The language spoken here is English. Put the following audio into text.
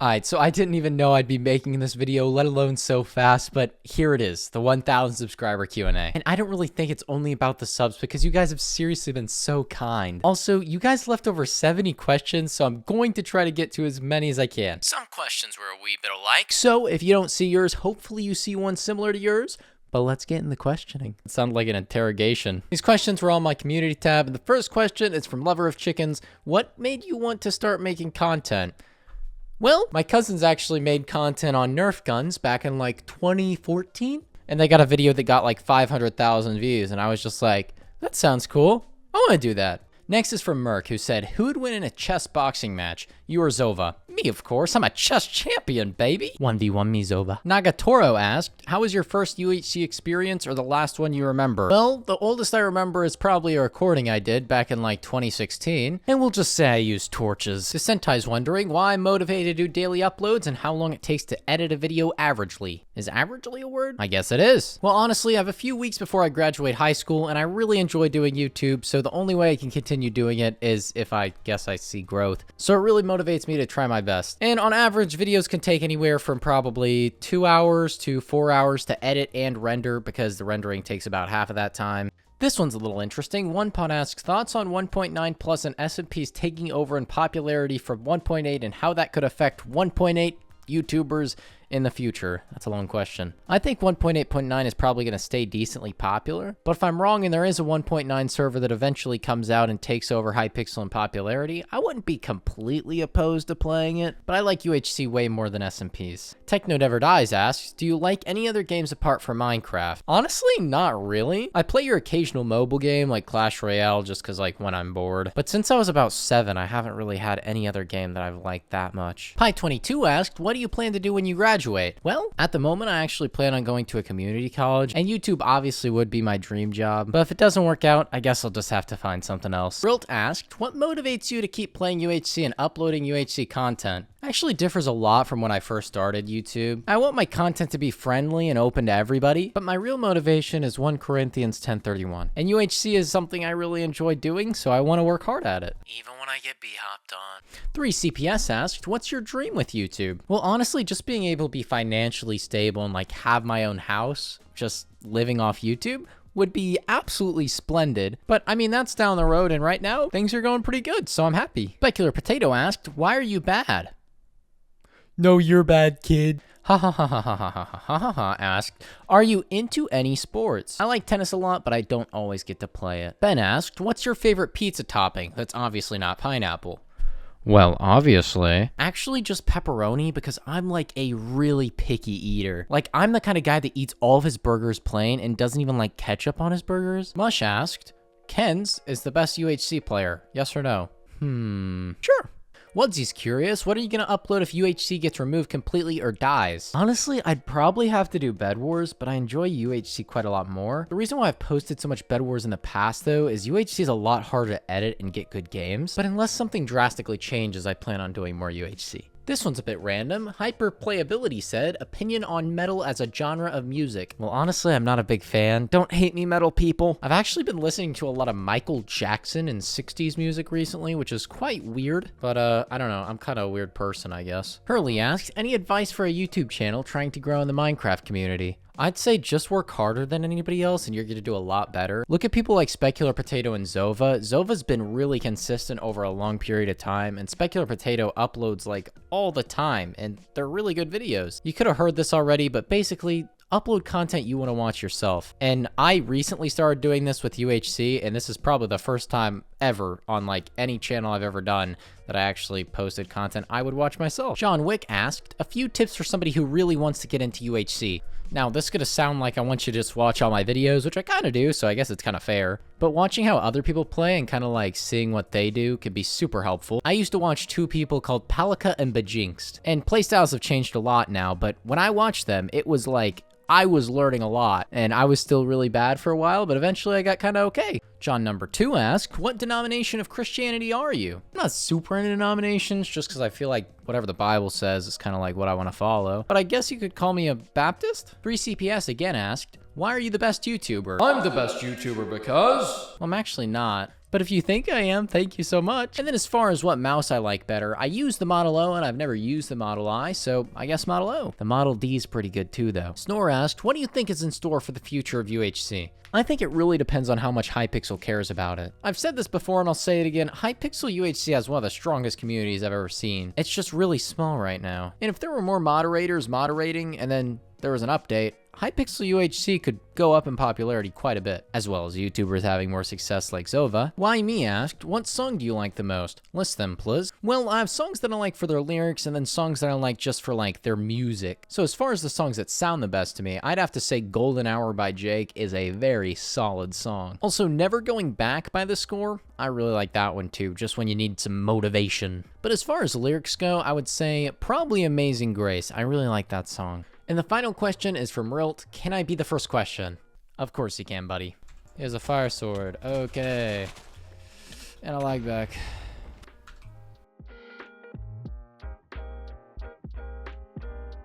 Alright, so I didn't even know I'd be making this video, let alone so fast, but here it is, the 1,000 subscriber Q&A. And I don't really think it's only about the subs because you guys have seriously been so kind. Also, you guys left over 70 questions, so I'm going to try to get to as many as I can. Some questions were a wee bit alike, so if you don't see yours, hopefully you see one similar to yours. But let's get in the questioning. It sounded like an interrogation. These questions were on my community tab, and the first question is from Lover of Chickens. What made you want to start making content? Well, my cousins actually made content on Nerf guns back in like 2014, and they got a video that got like 500,000 views, and I was just like, that sounds cool. I want to do that. Next is from Merc, who said, who would win in a chess boxing match? You or Zova? Me, of course. I'm a chess champion, baby. 1v1 me, Zova. Nagatoro asked, how was your first UHC experience or the last one you remember? Well, the oldest I remember is probably a recording I did back in like 2016. And we'll just say I used torches. Desentai's wondering why I'm motivated to do daily uploads and how long it takes to edit a video averagely. Is averagely a word? I guess it is. Well, honestly, I have a few weeks before I graduate high school and I really enjoy doing YouTube. So the only way I can continue doing it is if I guess I see growth. So it really motivates me to try my best. And on average, videos can take anywhere from probably 2 hours to 4 hours to edit and render because the rendering takes about half of that time. This one's a little interesting. OnePod asks, thoughts on 1.9 plus and SMPs taking over in popularity from 1.8 and how that could affect 1.8 YouTubers in the future? That's a long question. I think 1.8.9 is probably going to stay decently popular, but if I'm wrong and there is a 1.9 server that eventually comes out and takes over hypixel in popularity, I wouldn't be completely opposed to playing it, but I like UHC way more than SMPs. Techno Never Dies asks, do you like any other games apart from Minecraft? Honestly, not really. I play your occasional mobile game like Clash Royale just because like when I'm bored, but since I was about 7, I haven't really had any other game that I've liked that much. Pi22 asked, what do you plan to do when you graduate? Well, at the moment, I actually plan on going to a community college, and YouTube obviously would be my dream job, but if it doesn't work out, I guess I'll just have to find something else. Brilt asked, what motivates you to keep playing UHC and uploading UHC content? Actually differs a lot from when I first started YouTube. I want my content to be friendly and open to everybody, but my real motivation is 1 Corinthians 10:31. And UHC is something I really enjoy doing, so I want to work hard at it. Even when I get b-hopped on. 3CPS asked, what's your dream with YouTube? Well, honestly, just being able to be financially stable and like have my own house, just living off YouTube, would be absolutely splendid. But I mean, that's down the road, and right now, things are going pretty good, so I'm happy. Specular Potato asked, why are you bad? No, you're bad, kid. Ha ha ha ha ha ha ha ha ha ha asked, are you into any sports? I like tennis a lot, but I don't always get to play it. Ben asked, what's your favorite pizza topping? That's obviously not pineapple. Well, obviously. Actually, just pepperoni because I'm like a really picky eater. Like, I'm the kind of guy that eats all of his burgers plain and doesn't even like ketchup on his burgers. Mush asked, Ken's is the best UHC player. Yes or no? Sure. Woodsie's curious, what are you going to upload if UHC gets removed completely or dies? Honestly, I'd probably have to do Bed Wars, but I enjoy UHC quite a lot more. The reason why I've posted so much Bed Wars in the past, though, is UHC is a lot harder to edit and get good games. But unless something drastically changes, I plan on doing more UHC. This one's a bit random. Hyperplayability said, opinion on metal as a genre of music. Well, honestly, I'm not a big fan. Don't hate me, metal people. I've actually been listening to a lot of Michael Jackson and 60s music recently, which is quite weird. But, I don't know. I'm kind of a weird person, I guess. Hurley asks, any advice for a YouTube channel trying to grow in the Minecraft community? I'd say just work harder than anybody else and you're going to do a lot better. Look at people like Specular Potato and Zova. Zova's been really consistent over a long period of time, and Specular Potato uploads like all the time, and they're really good videos. You could have heard this already, but basically, upload content you want to watch yourself. And I recently started doing this with UHC, and this is probably the first time ever on like any channel I've ever done that I actually posted content I would watch myself. John Wick asked, a few tips for somebody who really wants to get into UHC. Now, this is going to sound like I want you to just watch all my videos, which I kind of do, so I guess it's kind of fair. But watching how other people play and kind of like seeing what they do can be super helpful. I used to watch 2 people called Palika and Bajinxed, and playstyles have changed a lot now, but when I watched them, it was like I was learning a lot, and I was still really bad for a while, but eventually I got kind of okay. John number 2 asked, what denomination of Christianity are you? I'm not super into denominations, just because I feel like whatever the Bible says is kind of like what I want to follow. But I guess you could call me a Baptist? 3CPS again asked, why are you the best YouTuber? I'm the best YouTuber because... Well, I'm actually not. But if you think I am, thank you so much. And then as far as what mouse I like better, I use the Model O and I've never used the Model I, so I guess Model O. The Model D is pretty good too though. Snore asked, what do you think is in store for the future of UHC? I think it really depends on how much Hypixel cares about it. I've said this before and I'll say it again, Hypixel UHC has one of the strongest communities I've ever seen. It's just really small right now. And if there were more moderators moderating and then there was an update, Hypixel UHC could go up in popularity quite a bit, as well as YouTubers having more success like Zova. Why Me asked, what song do you like the most? List them, please. Well, I have songs that I like for their lyrics and then songs that I like just for like their music. So as far as the songs that sound the best to me, I'd have to say Golden Hour by Jake is a very solid song. Also, Never Going Back by The Score, I really like that one too, just when you need some motivation. But as far as lyrics go, I would say probably Amazing Grace. I really like that song. And the final question is from Rilt. Can I be the first question? Of course you can, buddy. Here's a fire sword. Okay. And a lag back.